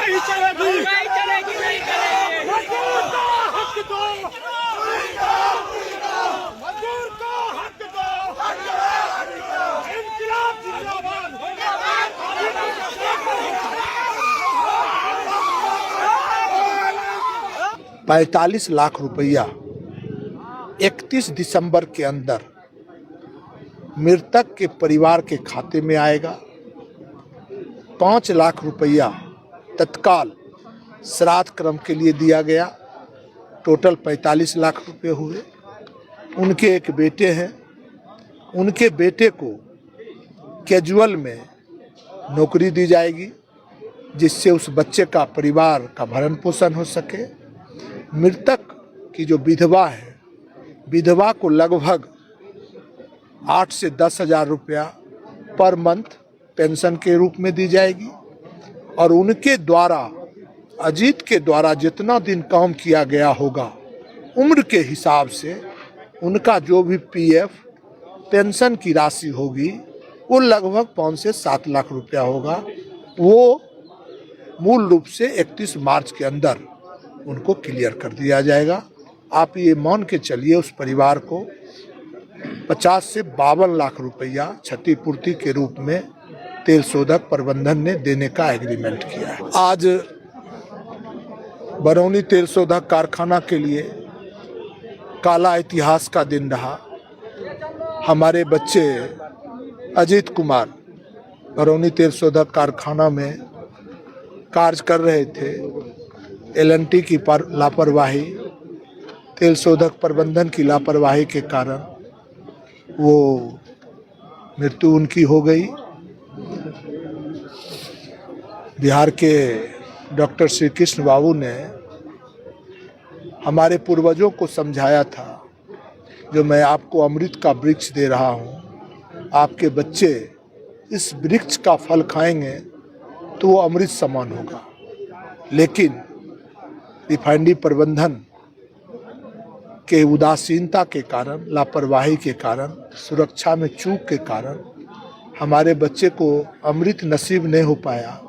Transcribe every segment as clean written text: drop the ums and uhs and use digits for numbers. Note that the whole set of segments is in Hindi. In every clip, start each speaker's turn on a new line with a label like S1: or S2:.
S1: नहीं चलेगी, नहीं चलेगी, नहीं चलेगी। मजदूर को हक दो, मजदूर को हक दो, इंकलाब जिंदाबाद।
S2: 45 लाख रुपया 31 दिसंबर के अंदर मृतक के परिवार के खाते में आएगा। 5 लाख रुपया तत्काल श्राद्ध क्रम के लिए दिया गया। टोटल 45 लाख रुपए हुए। उनके एक बेटे हैं, उनके बेटे को कैजुअल में नौकरी दी जाएगी जिससे उस बच्चे का परिवार का भरण पोषण हो सके। मृतक की जो विधवा है, विधवा को लगभग 8 से 10 हजार रुपया पर मंथ पेंशन के रूप में दी जाएगी। और उनके द्वारा, अजीत के द्वारा जितना दिन काम किया गया होगा उम्र के हिसाब से उनका जो भी पीएफ पेंशन की राशि होगी वो लगभग 5 से 7 लाख रुपया होगा। वो मूल रूप से 31 मार्च के अंदर उनको क्लियर कर दिया जाएगा। आप ये मान के चलिए उस परिवार को 50 से 52 लाख रुपया क्षतिपूर्ति के रूप में तेल शोधक प्रबंधन ने देने का एग्रीमेंट किया है। आज बरौनी तेल शोधक कारखाना के लिए काला इतिहास का दिन रहा। हमारे बच्चे अजीत कुमार बरौनी तेल शोधक कारखाना में कार्य कर रहे थे। एल&टी की लापरवाही, तेल शोधक प्रबंधन की लापरवाही के कारण वो मृत्यु उनकी हो गई। बिहार के डॉक्टर श्री कृष्ण बाबू ने हमारे पूर्वजों को समझाया था, जो मैं आपको अमृत का वृक्ष दे रहा हूँ, आपके बच्चे इस वृक्ष का फल खाएंगे तो वो अमृत समान होगा। लेकिन रिफाइनरी प्रबंधन के उदासीनता के कारण, लापरवाही के कारण, सुरक्षा में चूक के कारण हमारे बच्चे को अमृत नसीब नहीं हो पाया,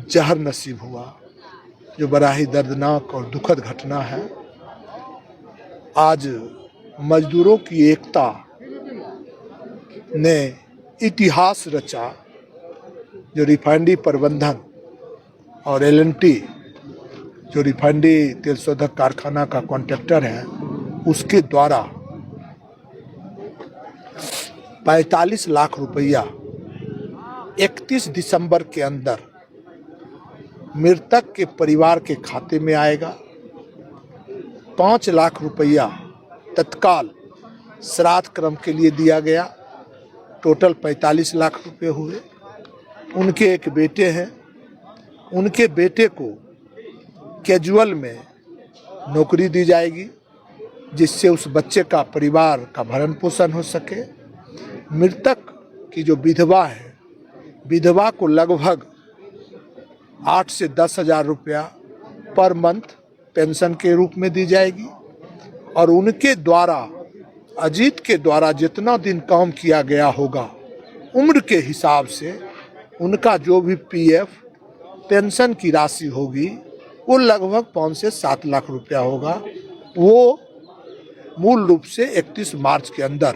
S2: जहर नसीब हुआ, जो बड़ा ही दर्दनाक और दुखद घटना है। आज मजदूरों की एकता ने इतिहास रचा। जो रिफाइनरी प्रबंधन और एल&टी, जो रिफाइनरी तेल शोधक कारखाना का कॉन्ट्रैक्टर है, उसके द्वारा 45 लाख रुपया 31 दिसंबर के अंदर मृतक के परिवार के खाते में आएगा। 5 लाख रुपया तत्काल श्राद्ध क्रम के लिए दिया गया। टोटल 45 लाख रुपए हुए। उनके एक बेटे हैं, उनके बेटे को कैजुअल में नौकरी दी जाएगी जिससे उस बच्चे का परिवार का भरण पोषण हो सके। मृतक की जो विधवा है, विधवा को लगभग 8 से 10 हजार रुपया पर मंथ पेंशन के रूप में दी जाएगी। और उनके द्वारा, अजीत के द्वारा जितना दिन काम किया गया होगा उम्र के हिसाब से उनका जो भी पीएफ पेंशन की राशि होगी वो लगभग 5 से 7 लाख रुपया होगा। वो मूल रूप से 31 मार्च के अंदर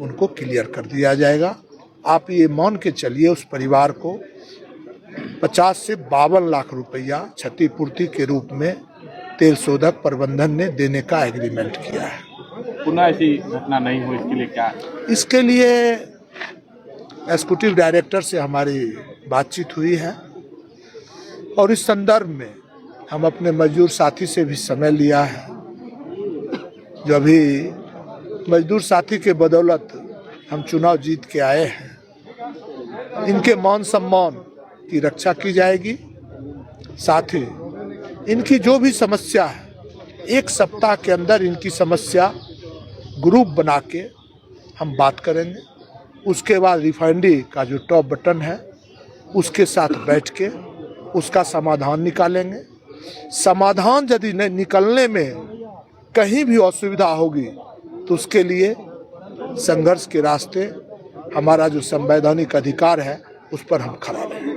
S2: उनको क्लियर कर दिया जाएगा। आप ये मान के चलिए उस परिवार को 50 से 52 लाख रुपया क्षतिपूर्ति के रूप में तेल शोधक प्रबंधन ने देने का एग्रीमेंट किया है।
S3: पुनः ऐसी घटना नहीं हो, इसके लिए क्या?
S2: इसके लिए एग्जीक्यूटिव डायरेक्टर से हमारी बातचीत हुई है और इस संदर्भ में हम अपने मजदूर साथी से भी समय लिया है। जो अभी मजदूर साथी के बदौलत हम चुनाव जीत के आए हैं, इनके मान सम्मान की रक्षा की जाएगी। साथ ही इनकी जो भी समस्या है, 1 सप्ताह के अंदर इनकी समस्या ग्रुप बना के हम बात करेंगे। उसके बाद रिफाइनरी का जो टॉप बटन है उसके साथ बैठ के उसका समाधान निकालेंगे। समाधान यदि निकलने में कहीं भी असुविधा होगी तो उसके लिए संघर्ष के रास्ते हमारा जो संवैधानिक अधिकार है उस पर हम खड़ा रहेंगे।